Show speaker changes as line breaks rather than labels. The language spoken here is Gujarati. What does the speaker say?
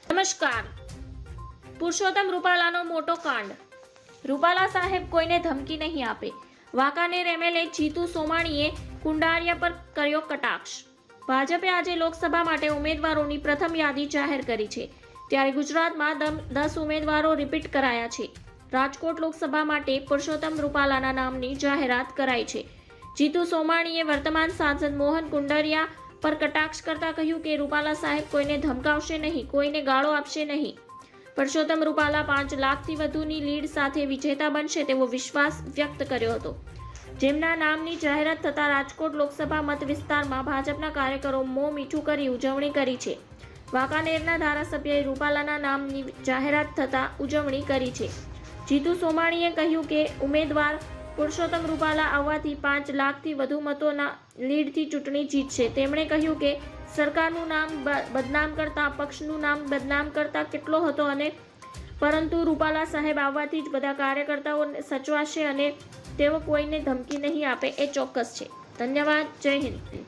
નમસ્કાર. પુરુષોત્તમ રૂપાલાનો મોટો કાંડ. રૂપાલા સાહેબ કોઈને ધમકી નહીં આપે. વાંકાનેર એમએલએ જીતુ સોમાણીએ કુંડારિયા પર કર્યો કટાક્ષ. ભાજપે આજે લોકસભા માટે ઉમેદવારોની પ્રથમ યાદી જાહેર કરી છે. ત્યારે ગુજરાતમાં 10 ઉમેદવારો રિપીટ કરાયા છે. રાજકોટ લોકસભા માટે પુરુષોત્તમ રૂપાલાના નામની જાહેરાત કરાઈ છે. જીતુ સોમાણીએ વર્તમાન સાંસદ મોહન કુંડારિયા પર કટાક્ષ કરતા કહ્યું કે રૂપાલા સાહેબ કોઈને ધમકાવશે નહીં, કોઈને ગાળો આપશે નહીં. પુરુષોત્તમ રૂપાલા 5 લાખથી વધુની લીડ સાથે વિજેતા બનશે તેવો વિશ્વાસ વ્યક્ત કર્યો હતો. જેમના નામની જાહેરાત થતાં રાજકોટ લોકસભા મત વિસ્તારમાં ભાજપના કાર્યકરો મોં મીઠું કરી ઉજવણી કરી છે. વાંકાનેરના ધારાસભ્યએ રૂપાલાના નામની જાહેરાત થતાં ઉજવણી કરી છે. જીતુ સોમાણીએ કહ્યું કે ઉમેદવાર પુરુષોત્તમ રૂપાલા આવવાથી 5 લાખથી વધુ મતોના લીડથી ચૂંટણી જીતશે. તેમણે કહ્યું કે સરકારનું નામ બદનામ કરતા પક્ષનું નામ બદનામ કરતા કેટલો હતો અને પરંતુ રૂપાલા સાહેબ આવવાથી જ બધા કાર્યકર્તાઓ સચવાશે અને તેઓ કોઈને ધમકી નહીં આપે એ ચોક્કસ છે. ધન્યવાદ. જય હિન્દ.